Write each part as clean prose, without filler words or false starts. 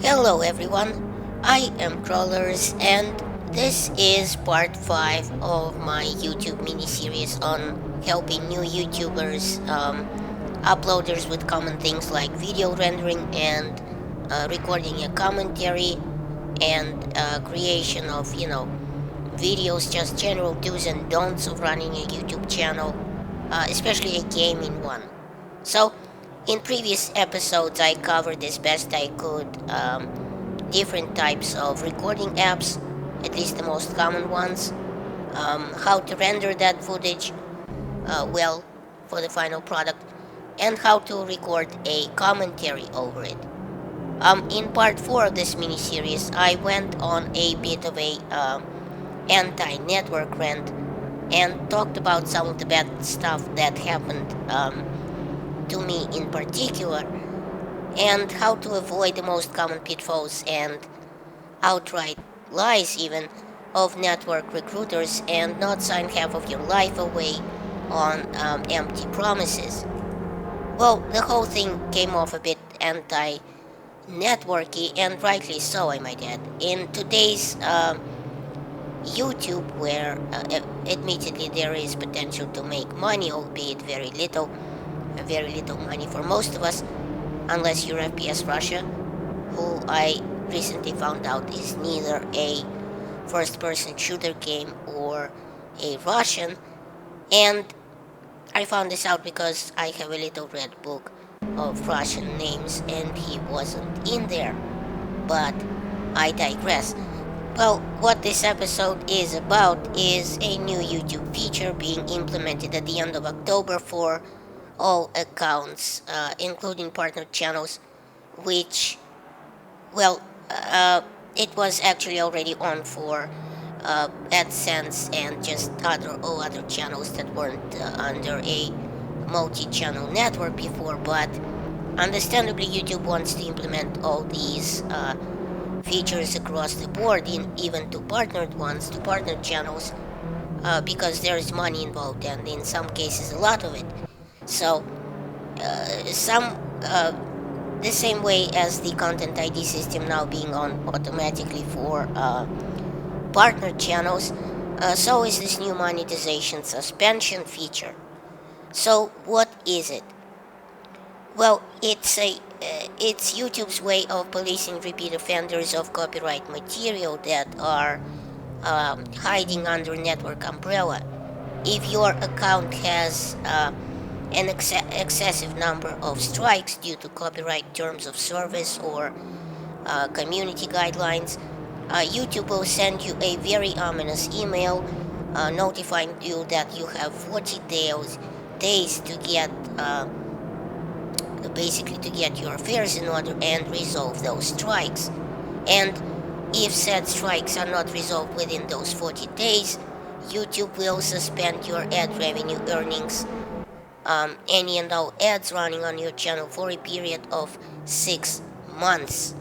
Hello everyone, I am Crawlers and this is part 5 of my YouTube mini-series on helping new YouTubers, uploaders with common things like video rendering and recording a commentary and creation of, videos, just general do's and don'ts of running a YouTube channel, especially a gaming one. So, in previous episodes I covered as best I could different types of recording apps, at least the most common ones, how to render that footage well for the final product, and how to record a commentary over it. In part 4 of this mini-series, I went on a bit of a anti-network rant and talked about some of the bad stuff that happened to me in particular, and how to avoid the most common pitfalls and outright lies even of network recruiters and not sign half of your life away on empty promises. Well, the whole thing came off a bit anti-networky, and rightly so, I might add. In today's YouTube, where admittedly there is potential to make money, albeit very little money for most of us, unless you're FPS Russia, who I recently found out is neither a first-person shooter game or a Russian, and I found this out because I have a little red book of Russian names and he wasn't in there. But I digress. Well, what this episode is about is a new YouTube feature being implemented at the end of October for all accounts, including partner channels, which, well, it was actually already on for AdSense and just all other channels that weren't under a multi-channel network before, but understandably YouTube wants to implement all these features across the board, even to partnered ones, to partnered channels, because there's money involved and in some cases a lot of it. So the same way as the content ID system now being on automatically for partner channels, so is this new monetization suspension feature. So what is it? Well, it's YouTube's way of policing repeat offenders of copyright material that are hiding under network umbrella. If your account has an excessive number of strikes due to copyright terms of service or community guidelines, YouTube will send you a very ominous email notifying you that you have 40 days to get basically to get your affairs in order and resolve those strikes. And if said strikes are not resolved within those 40 days, YouTube will suspend your ad revenue earnings, any and all ads running on your channel for a period of 6 months.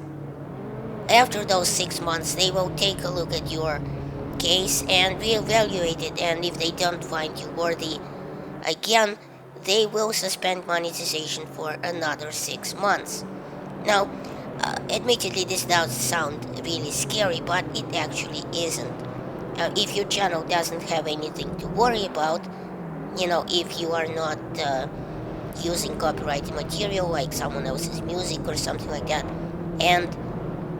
After those 6 months, they will take a look at your case and reevaluate it, and if they don't find you worthy again, they will suspend monetization for another 6 months. Now, admittedly, this does sound really scary, but it actually isn't. If your channel doesn't have anything to worry about, if you are not using copyrighted material like someone else's music or something like that, and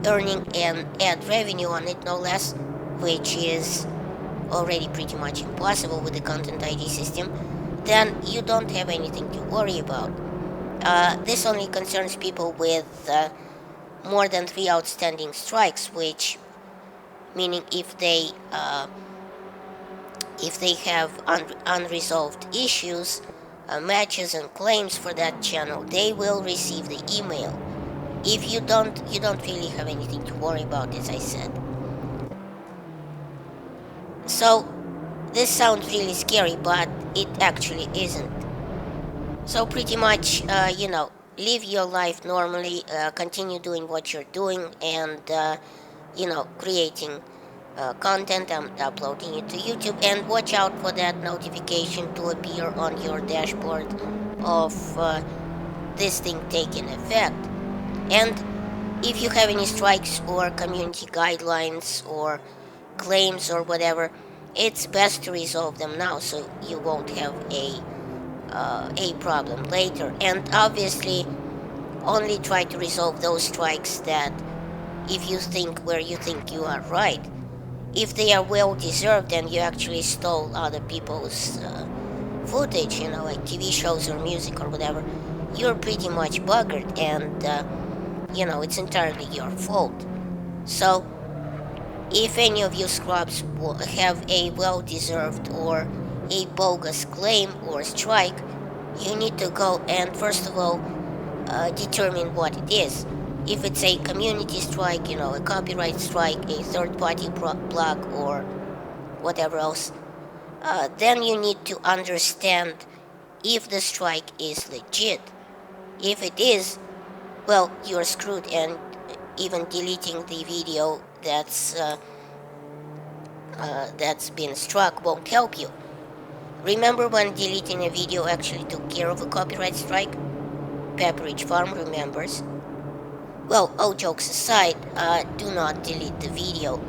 earning an ad revenue on it, no less, which is already pretty much impossible with the content ID system, then you don't have anything to worry about. This only concerns people with more than 3 outstanding strikes, which meaning if they have unresolved issues, matches and claims for that channel, they will receive the email. If you don't really have anything to worry about, as I said. So this sounds really scary, but it actually isn't. So pretty much, live your life normally, continue doing what you're doing, and creating content and uploading it to YouTube, and watch out for that notification to appear on your dashboard of this thing taking effect. And if you have any strikes or community guidelines or claims or whatever, it's best to resolve them now so you won't have a problem later. And obviously, only try to resolve those strikes that if you think where you think you are right. If they are well deserved and you actually stole other people's footage, like TV shows or music or whatever, you're pretty much buggered, and it's entirely your fault. So, if any of you scrubs have a well deserved or a bogus claim or strike, you need to go and first of all determine what it is. If it's a community strike, a copyright strike, a third party block, or whatever else, then you need to understand if the strike is legit. If it is, well, you're screwed, and even deleting the video that's been struck won't help you. Remember when deleting a video actually took care of a copyright strike? Pepperidge Farm remembers. Well, all jokes aside, do not delete the video.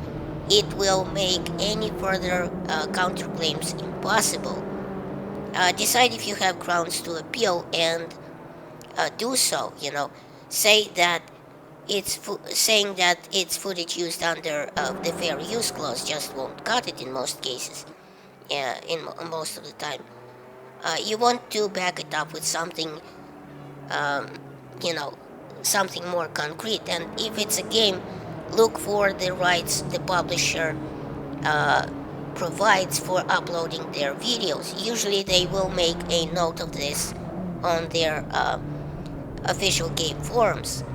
It will make any further counterclaims impossible. Decide if you have grounds to appeal and do so. Say that saying that it's footage used under the fair use clause just won't cut it in most cases. Yeah, most of the time. You want to back it up with something, um, you know, something more concrete. And if it's a game, look for the rights the publisher uh, provides for uploading their videos. Usually they will make a note of this on their official game forums.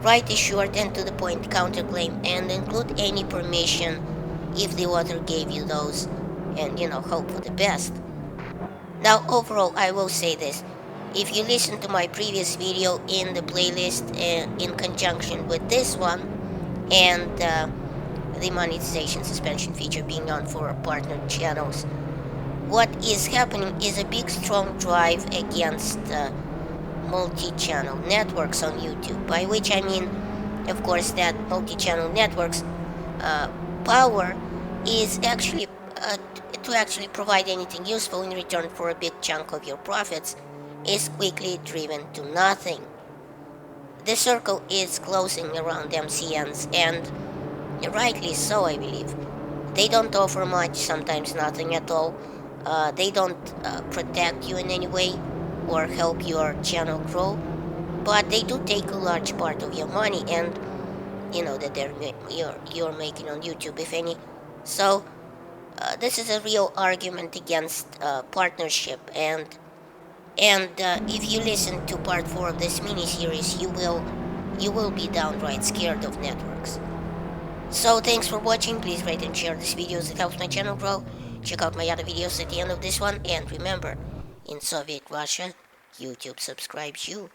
Write a short and to the point counterclaim and include any permission if the author gave you those, and hope for the best. Now, overall, I will say this. If you listen to my previous video in the playlist in conjunction with this one, and the monetization suspension feature being on for partner channels, what is happening is a big strong drive against multi-channel networks on YouTube, by which I mean, of course, that multi-channel networks power is actually to actually provide anything useful in return for a big chunk of your profits is quickly driven to nothing. The circle is closing around MCNs, and rightly so, I believe. They don't offer much, sometimes nothing at all. They don't protect you in any way or help your channel grow, but they do take a large part of your money, and that you're making on YouTube, if any. So this is a real argument against partnership, and if you listen to part 4 of this mini-series, you will be downright scared of networks. So thanks for watching. Please rate and share this video as it helps my channel grow. Check out my other videos at the end of this one, and remember, in Soviet Russia, YouTube subscribes you.